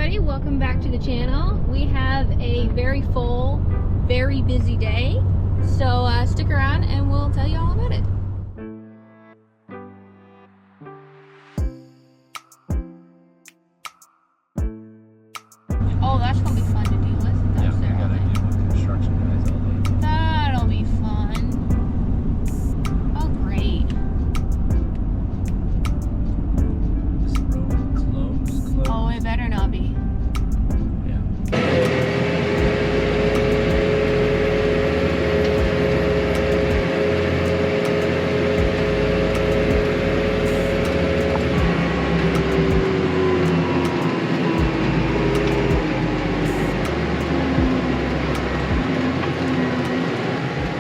everybody, welcome back to the channel. We have a very full, very busy day, so stick around and we'll tell you all about it. Oh, that's gonna be fun to deal with. Yeah, we gotta deal with construction guys all day. That'll be fun. Oh, great. This road closed. Oh, it better not be.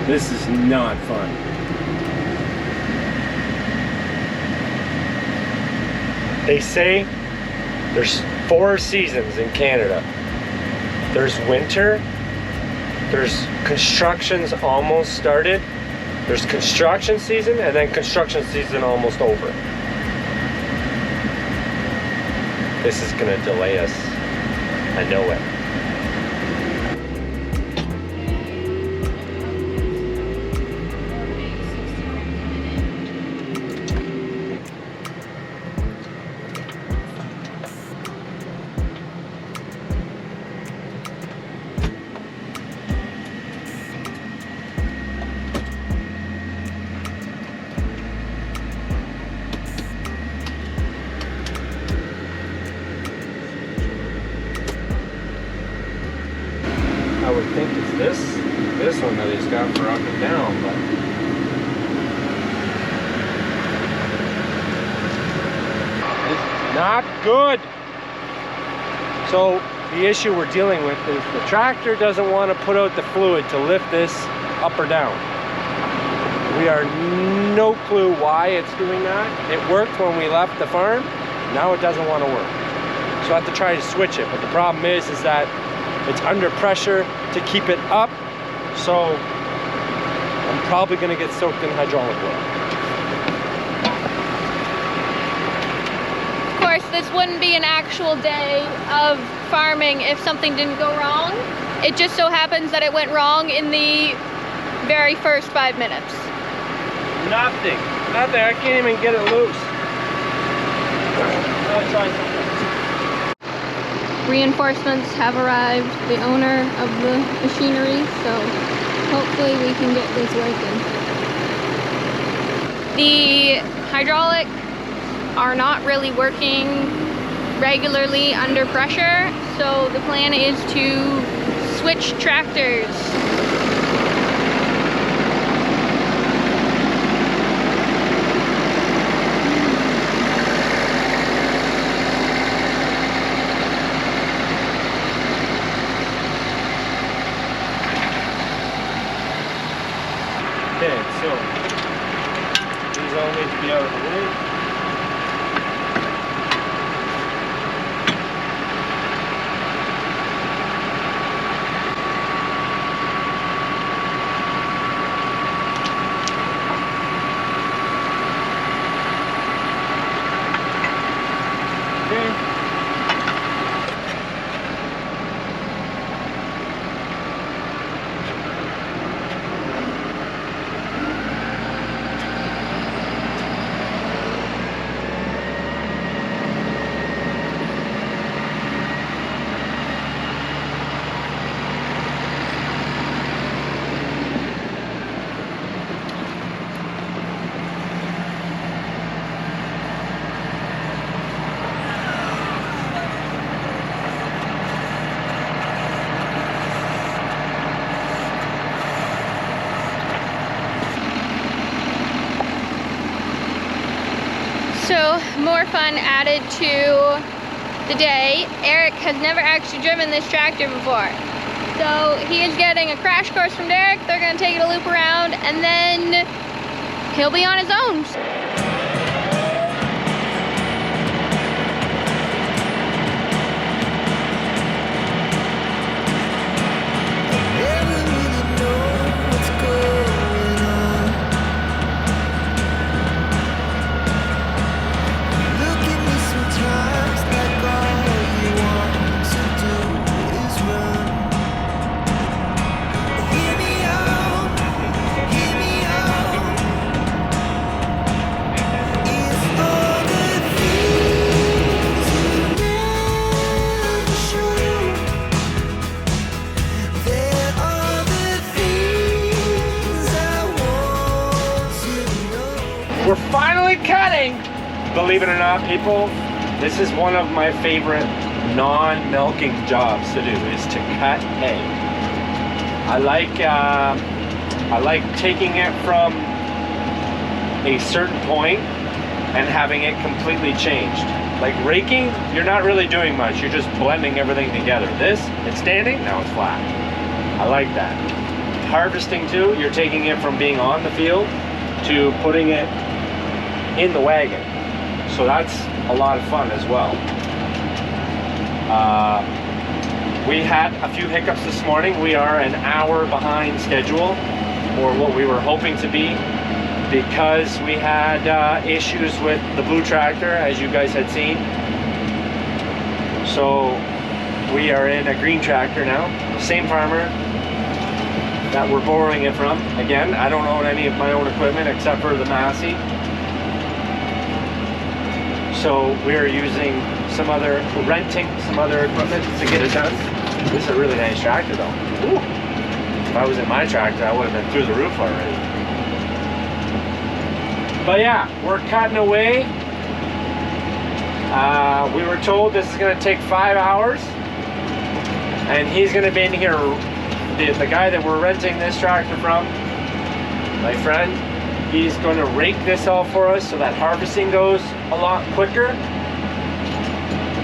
This is not fun. They say there's 4 seasons in Canada. There's winter, there's construction's almost started, there's construction season, and then construction season almost over. This is gonna delay us. I know it. I would think it's this one that he's got for up and down, but it's not good. So the issue we're dealing with is the tractor doesn't want to put out the fluid to lift this up or down. We are no clue why it's doing that. It worked when we left the farm. Now it doesn't want to work. So I have to try to switch it, but the problem is that it's under pressure to keep it up, so I'm probably going to get soaked in hydraulic oil. Of course, this wouldn't be an actual day of farming if something didn't go wrong. It just so happens that it went wrong in the very first 5 minutes. Nothing. I can't even get it loose. I'll try something. Reinforcements have arrived, the owner of the machinery, so hopefully we can get this working. The hydraulics are not really working regularly under pressure, so the plan is to switch tractors. Okay, so these all need to be out of the way. So, more fun added to the day. Eric has never actually driven this tractor before. So, he is getting a crash course from Derek. They're going to take it a loop around, and then he'll be on his own. saying. Believe it or not, people, this is one of my favorite non-milking jobs to do, is to cut hay. I like taking it from a certain point and having it completely changed. Like raking, you're not really doing much. You're just blending everything together. This, it's standing, now it's flat. I like that. Harvesting too, you're taking it from being on the field to putting it in the wagon. So that's a lot of fun as well. We had a few hiccups this morning. We are an hour behind schedule, or what we were hoping to be, because we had issues with the blue tractor, as you guys had seen. So we are in a green tractor now, same farmer that we're borrowing it from. Again, I don't own any of my own equipment except for the Massey. So we're using renting some other equipment to get it done. This is a really nice tractor though. Ooh. If I was in my tractor, I would have been through the roof already. But yeah, we're cutting away. We were told this is going to take 5 hours, and he's going to be in here. The guy that we're renting this tractor from, my friend, he's going to rake this all for us so that harvesting goes a lot quicker.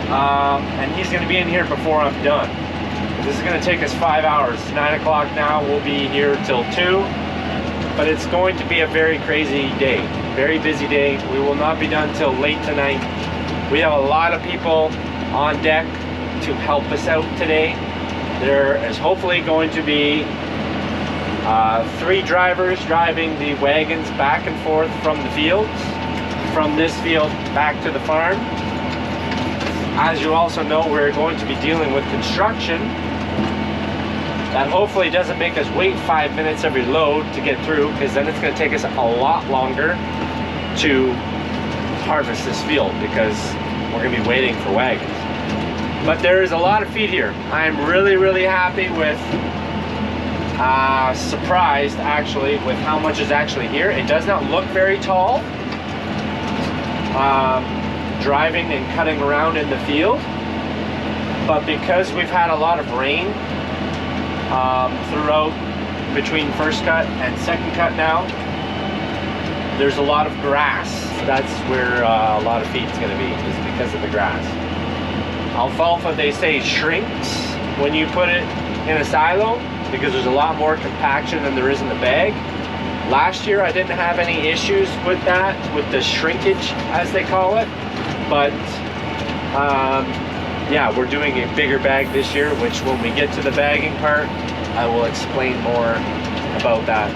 And he's going to be in here before I'm done. This is going to take us 5 hours. It's 9 o'clock now. We'll be here till 2. But it's going to be a very crazy day. Very busy day. We will not be done till late tonight. We have a lot of people on deck to help us out today. There is hopefully going to be 3 drivers driving the wagons back and forth from the fields, from this field back to the farm. As you also know, we're going to be dealing with construction that hopefully doesn't make us wait 5 minutes every load to get through, because then it's going to take us a lot longer to harvest this field, because we're going to be waiting for wagons. But there is a lot of feed here. I'm really, really happy with, surprised actually with how much is actually here. It does not look very tall, driving and cutting around in the field, but because we've had a lot of rain throughout between first cut and second cut now, there's a lot of grass. That's where a lot of feed's going to be, is because of the grass. Alfalfa, they say, shrinks when you put it in a silo because there's a lot more compaction than there is in the bag. Last year I didn't have any issues with that, with the shrinkage as they call it, but yeah, we're doing a bigger bag this year, which when we get to the bagging part, I will explain more about that.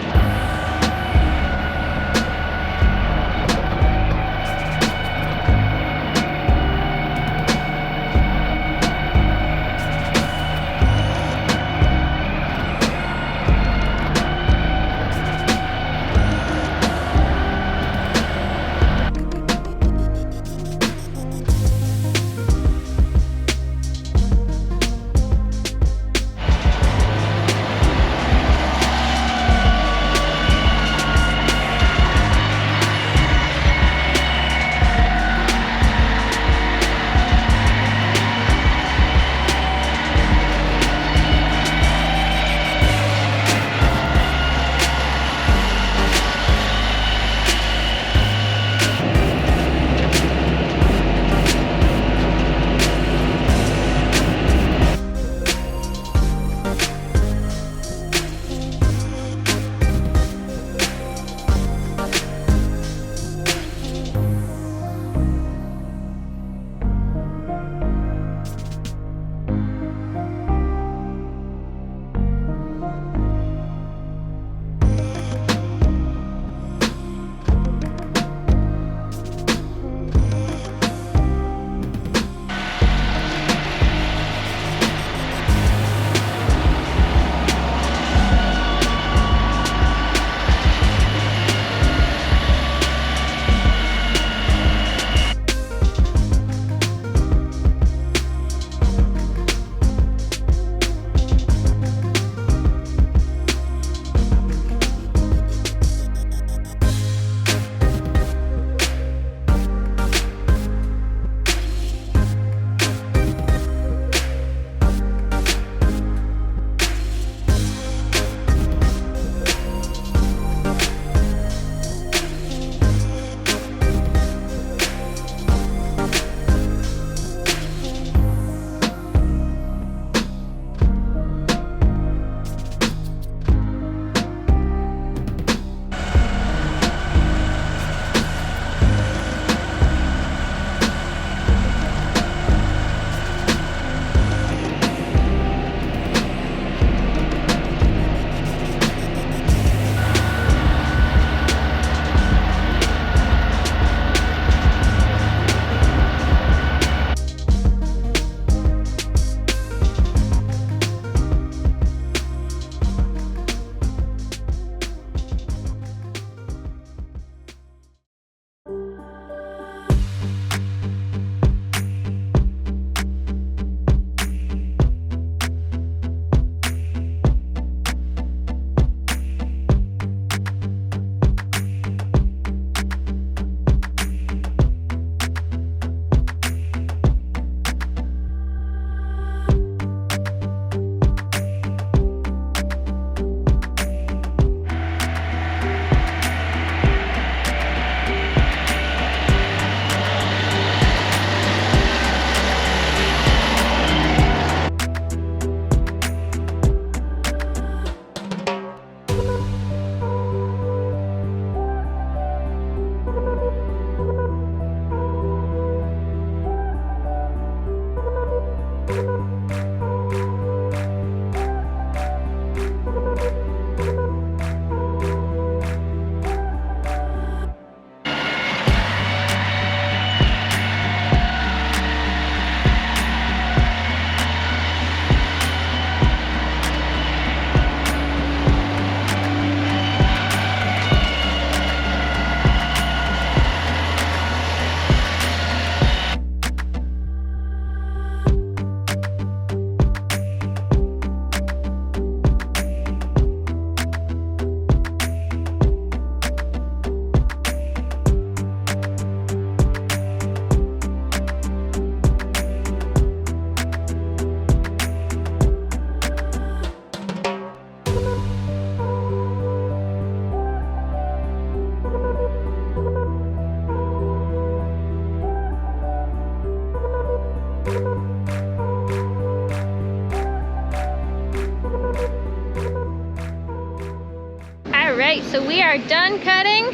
Alright, so we are done cutting.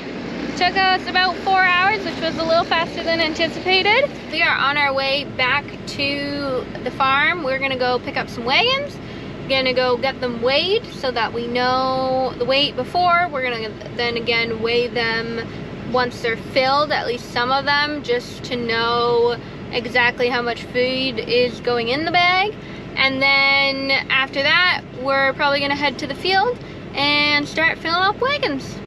Took us about 4 hours, which was a little faster than anticipated. We are on our way back to the farm. We're gonna go pick up some wagons. Gonna go get them weighed so that we know the weight before. We're gonna then again weigh them once they're filled, at least some of them, just to know exactly how much food is going in the bag. And then after that, we're probably gonna head to the field and start filling up wagons.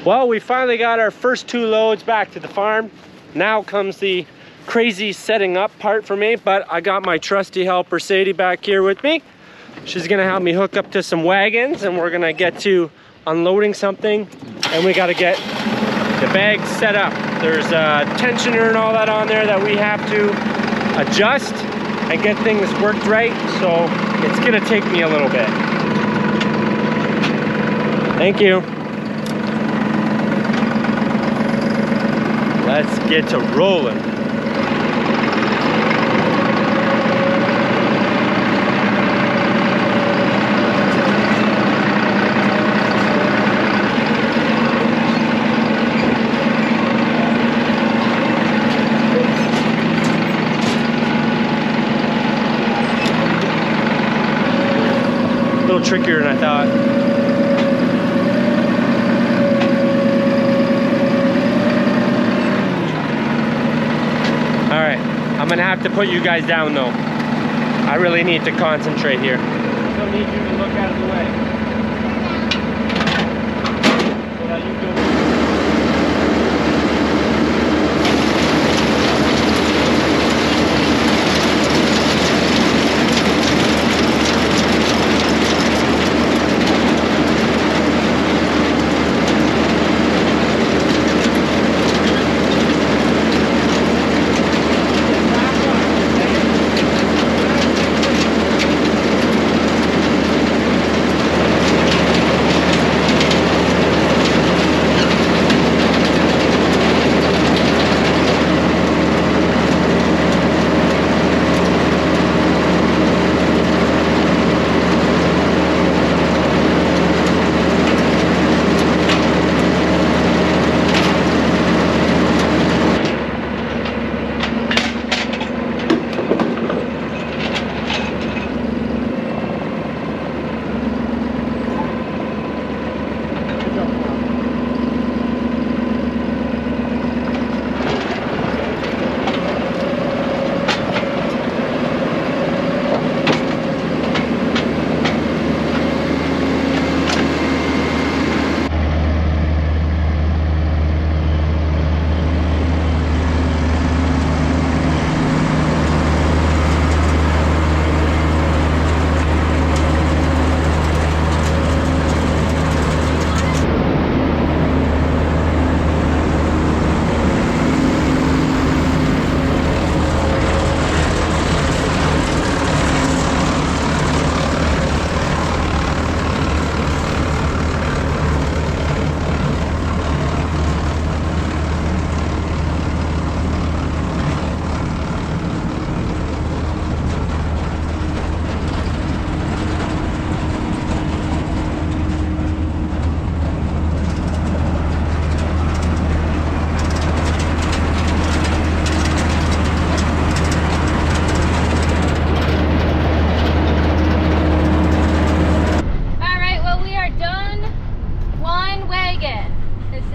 Well, we finally got our first 2 loads back to the farm. Now comes the crazy setting up part for me, but I got my trusty helper Sadie back here with me. She's gonna help me hook up to some wagons, and we're gonna get to unloading something, and we gotta get the bags set up. There's a tensioner and all that on there that we have to adjust and get things worked right, so it's gonna take me a little bit. Thank you. Let's get to rolling. A little trickier than I thought. I'm gonna have to put you guys down though. I really need to concentrate here. Still need you to look out of the way. So that you can...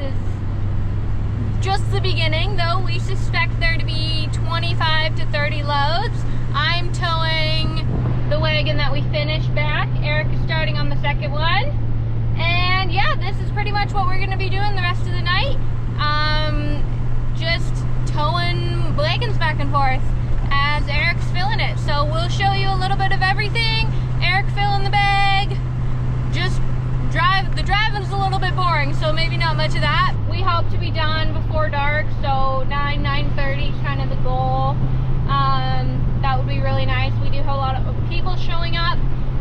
is just the beginning, though. We suspect there to be 25 to 30 loads. I'm towing the wagon that we finished back. Eric is starting on the second one. And yeah, this is pretty much what we're gonna be doing the rest of the night. Just towing wagons back and forth as Eric's filling it. So we'll show you a little bit of everything. Eric filling the bag. Just the driving's a little bit boring, so maybe not much of that. We hope to be done before dark, so 9:30 is kind of the goal. That would be really nice. We do have a lot of people showing up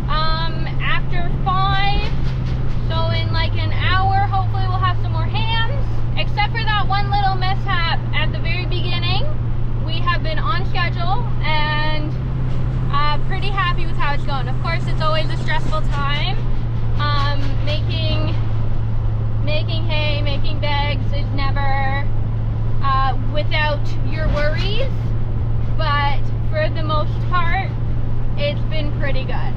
after 5, so in like an hour hopefully we'll have some more hands. Except for that one little mishap at the very beginning, we have been on schedule and pretty happy with how it's going. Of course, it's always a stressful time. Making hay, making bags is never without your worries, but for the most part, it's been pretty good.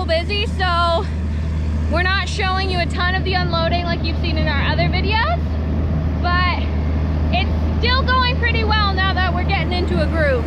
Busy, so we're not showing you a ton of the unloading like you've seen in our other videos, but it's still going pretty well now that we're getting into a groove.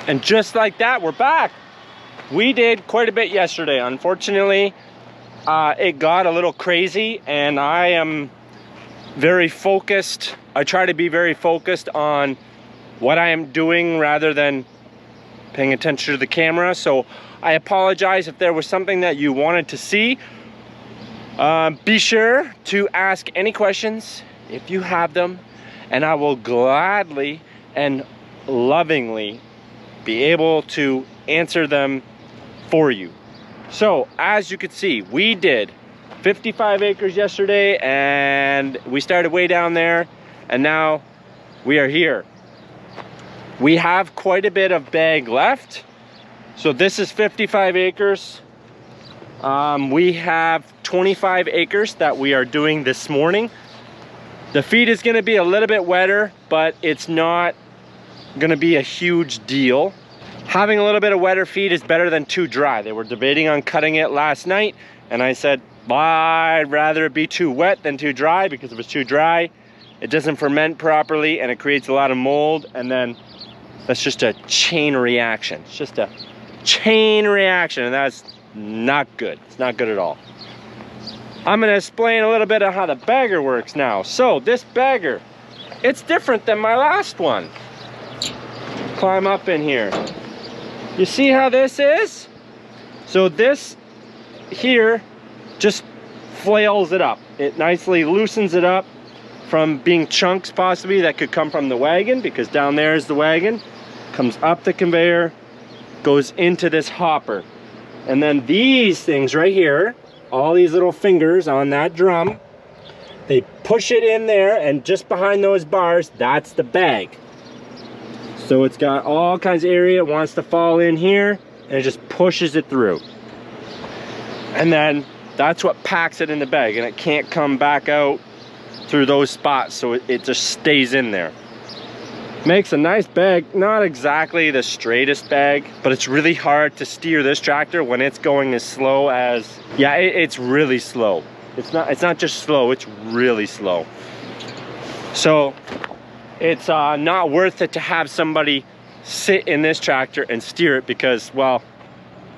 And just like that, we're back. We did quite a bit yesterday. Unfortunately, it got a little crazy, and I am very focused. I try to be very focused on what I am doing rather than paying attention to the camera. So I apologize if there was something that you wanted to see. Be sure to ask any questions if you have them, and I will gladly and lovingly be able to answer them for you. So as you can see, we did 55 acres yesterday, and we started way down there, and now we are here. We have quite a bit of bag left. So this is 55 acres. We have 25 acres that we are doing this morning. The feed is going to be a little bit wetter, but it's not going to be a huge deal. Having a little bit of wetter feed is better than too dry. They were debating on cutting it last night, and I said, I'd rather it be too wet than too dry, because if it's too dry, it doesn't ferment properly and it creates a lot of mold, and then that's just a chain reaction. It's just a chain reaction, and that's not good. It's not good at all. I'm going to explain a little bit of how the bagger works now. So this bagger, it's different than my last one. Climb up in here. You see how this is? So this here just flails it up. It nicely loosens it up from being chunks possibly that could come from the wagon, because down there is the wagon. Comes up the conveyor, goes into this hopper. And then these things right here, all these little fingers on that drum, they push it in there, and just behind those bars, that's the bag. So it's got all kinds of area. It wants to fall in here, and it just pushes it through. And then that's what packs it in the bag, and it can't come back out through those spots, so it just stays in there. Makes a nice bag. Not exactly the straightest bag, but it's really hard to steer this tractor when it's going as slow as, yeah, it's really slow. It's not just slow, it's really slow. So it's not worth it to have somebody sit in this tractor and steer it, because, well,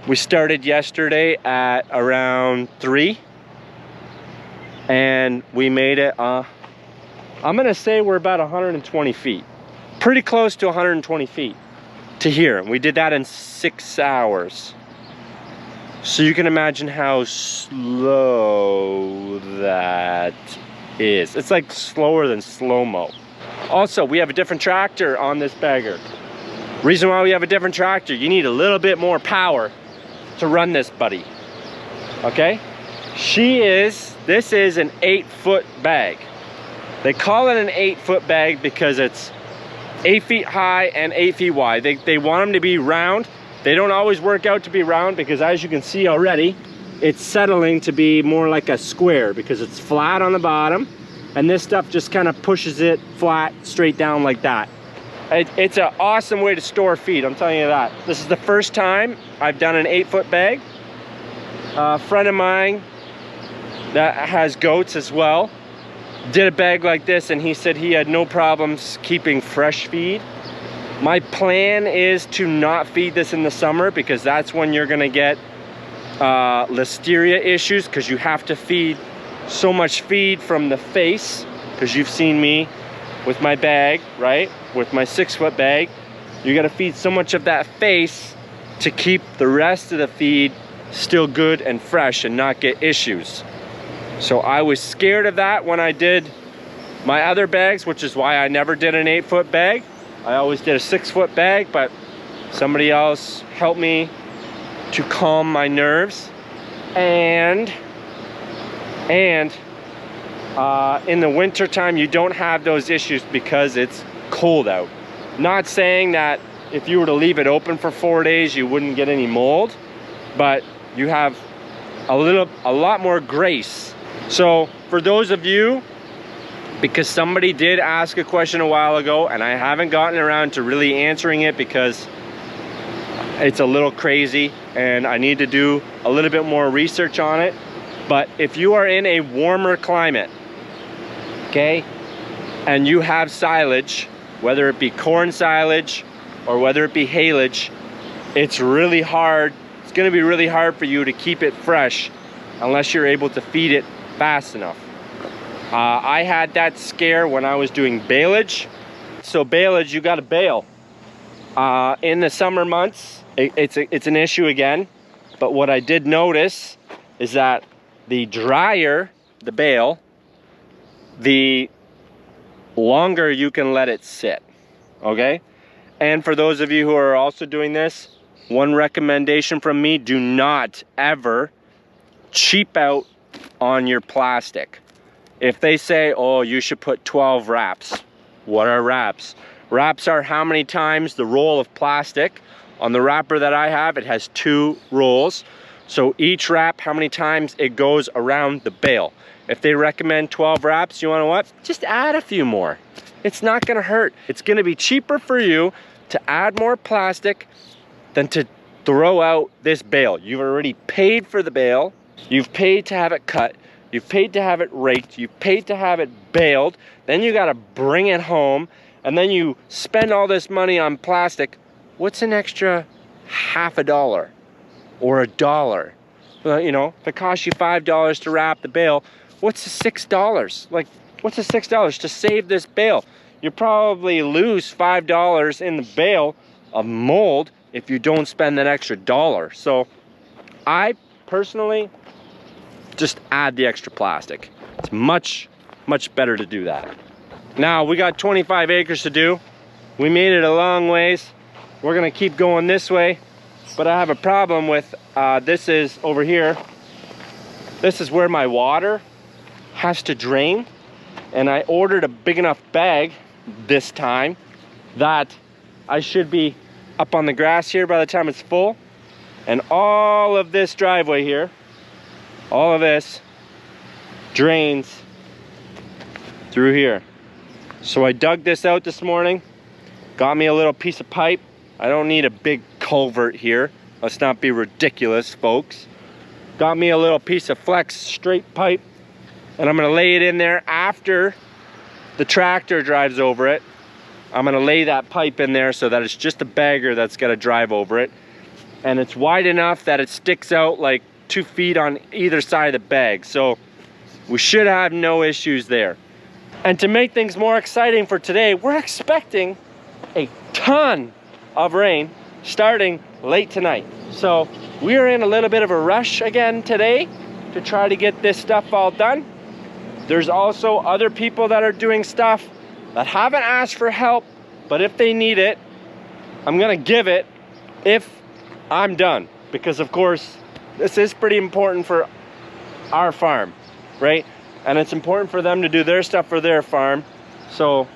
we started yesterday at around 3, and we made it, I'm gonna say we're about 120 feet. Pretty close to 120 feet to here. We did that in 6 hours. So you can imagine how slow that is. It's like slower than slow-mo. Also, we have a different tractor on this bagger. Reason why we have a different tractor, you need a little bit more power to run this buddy. Okay? This is an 8-foot bag. They call it an 8-foot bag because it's 8 feet high and 8 feet wide. They want them to be round. They don't always work out to be round, because as you can see already, it's settling to be more like a square, because it's flat on the bottom, and this stuff just kind of pushes it flat straight down like that. It's an awesome way to store feed, I'm telling you that. This is the first time I've done an 8-foot bag. A friend of mine that has goats as well did a bag like this, and he said he had no problems keeping fresh feed. My plan is to not feed this in the summer, because that's when you're gonna get listeria issues, because you have to feed so much feed from the face, because you've seen me with my bag, right? With my 6-foot bag, you gotta feed so much of that face to keep the rest of the feed still good and fresh and not get issues. So I was scared of that when I did my other bags, which is why I never did an 8-foot bag. I always did a 6-foot bag, but somebody else helped me to calm my nerves. And in the winter time, you don't have those issues because it's cold out. Not saying that if you were to leave it open for 4 days, you wouldn't get any mold, but you have a lot more grace. So for those of you, because somebody did ask a question a while ago, and I haven't gotten around to really answering it because it's a little crazy and I need to do a little bit more research on it. But if you are in a warmer climate, okay, and you have silage, whether it be corn silage or whether it be haylage, it's really hard. It's gonna be really hard for you to keep it fresh unless you're able to feed it fast enough. I had that scare when I was doing baleage. So baleage, you gotta bale. In the summer months, it's an issue again. But what I did notice is that the drier the bale, the longer you can let it sit, okay? And for those of you who are also doing this, one recommendation from me, do not ever cheap out on your plastic. If they say, oh, you should put 12 wraps, what are wraps? Wraps are how many times the roll of plastic. On the wrapper that I have, it has 2 rolls. So each wrap, how many times it goes around the bale. If they recommend 12 wraps, you wanna what? Just add a few more. It's not gonna hurt. It's gonna be cheaper for you to add more plastic than to throw out this bale. You've already paid for the bale. You've paid to have it cut. You've paid to have it raked. You've paid to have it baled. Then you gotta bring it home, and then you spend all this money on plastic. What's an extra $50 or $1? Well, you know, if it costs you $5 to wrap the bale, what's the $6? Like, what's the $6 to save this bale? You probably lose $5 in the bale of mold if you don't spend that extra $1. So I personally just add the extra plastic. It's much, much better to do that. Now we got 25 acres to do. We made it a long ways. We're gonna keep going this way, but I have a problem with, this is over here. This is where my water has to drain. And I ordered a big enough bag this time that I should be up on the grass here by the time it's full. And all of this driveway here, all of this drains through here. So I dug this out this morning, got me a little piece of pipe. I don't need a big culvert here. Let's not be ridiculous, folks. Got me a little piece of flex straight pipe, and I'm gonna lay it in there after the tractor drives over it. I'm gonna lay that pipe in there so that it's just a bagger that's gonna drive over it. And it's wide enough that it sticks out like 2 feet on either side of the bag. So we should have no issues there. And to make things more exciting for today, we're expecting a ton of rain starting late tonight. So we are in a little bit of a rush again today to try to get this stuff all done. There's also other people that are doing stuff that haven't asked for help, but if they need it, I'm gonna give it if I'm done. Because of course, this is pretty important for our farm, right? And it's important for them to do their stuff for their farm. So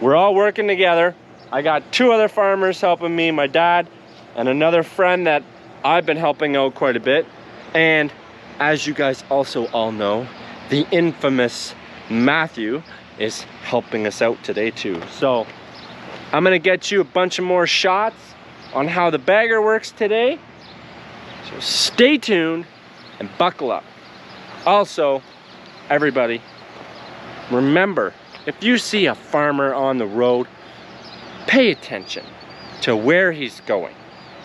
we're all working together. I got 2 other farmers helping me, my dad and another friend that I've been helping out quite a bit. And as you guys also all know, the infamous Matthew is helping us out today too. So I'm gonna get you a bunch of more shots on how the bagger works today. So stay tuned and buckle up. Also, everybody, remember, if you see a farmer on the road, pay attention to where he's going.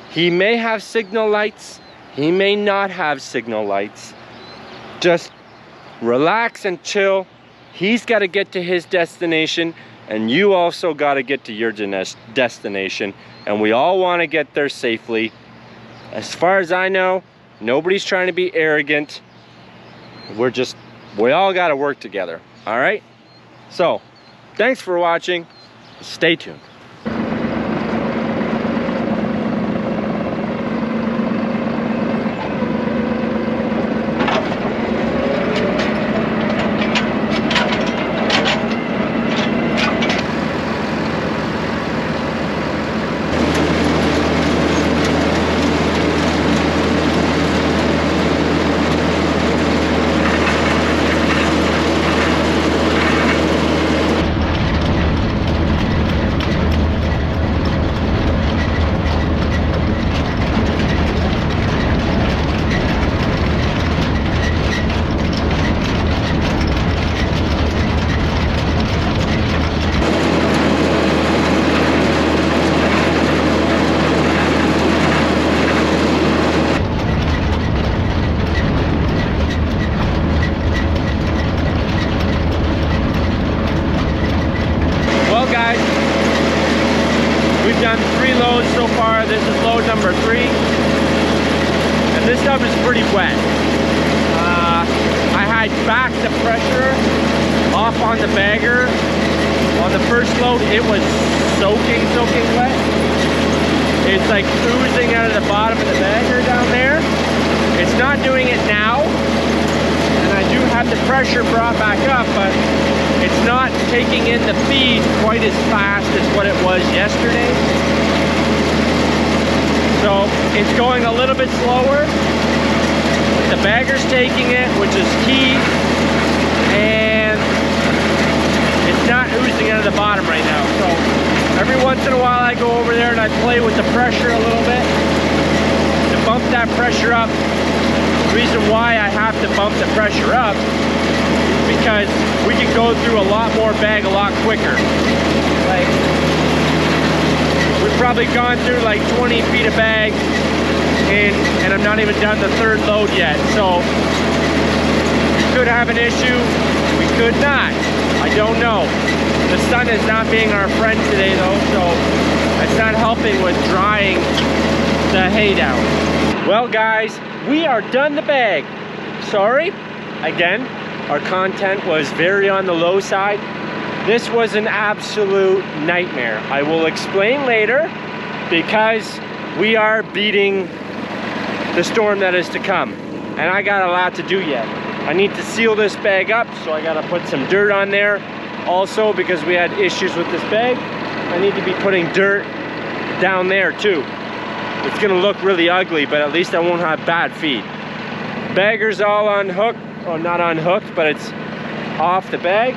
He may have signal lights, he may not have signal lights. Just relax and chill. He's got to get to his destination, and you also got to get to your destination, and we all want to get there safely. As far as I know, nobody's trying to be arrogant. We all got to work together, all right? So, thanks for watching. Stay tuned. tub is pretty wet. I had backed the pressure off on the bagger. On the first load, it was soaking wet. It's like oozing out of the bottom of the bagger down there. It's not doing it now. And I do have the pressure brought back up, but it's not taking in the feed quite as fast as what it was yesterday. So it's going a little bit slower. The bagger's taking it, which is key, and it's not oozing out of the bottom right now. So every once in a while I go over there and I play with the pressure a little bit to bump that pressure up. The reason why I have to bump the pressure up is because we can go through a lot more bag a lot quicker. Like, we've probably gone through like 20 feet of bag, and I'm not even done the third load yet. So we could have an issue, we could not. I don't know. The sun is not being our friend today though, so it's not helping with drying the hay down. Well guys, we are done the bag. Sorry, again, our content was very on the low side. This was an absolute nightmare. I will explain later, because we are beating the storm that is to come, and I got a lot to do yet. I need to seal this bag up, so I gotta put some dirt on there. Also, because we had issues with this bag, I need to be putting dirt down there too. It's gonna look really ugly, but at least I won't have bad feed. Bagger's all unhooked, or not unhooked, but it's off the bag.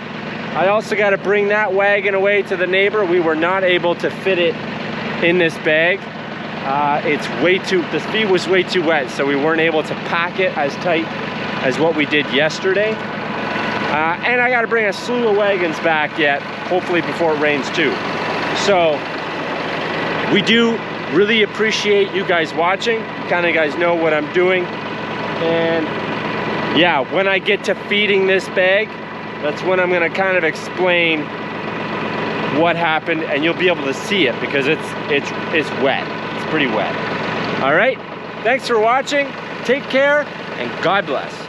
I also gotta bring that wagon away to the neighbor. We were not able to fit it in this bag. The feed was way too wet, so we weren't able to pack it as tight as what we did yesterday. And I got to bring a slew of wagons back yet, hopefully before it rains too. So we do really appreciate you guys watching. Kind of guys know what I'm doing. And yeah, when I get to feeding this bag, that's when I'm going to kind of explain what happened, and you'll be able to see it because it's wet. It's pretty wet. All right, thanks for watching. Take care and God bless.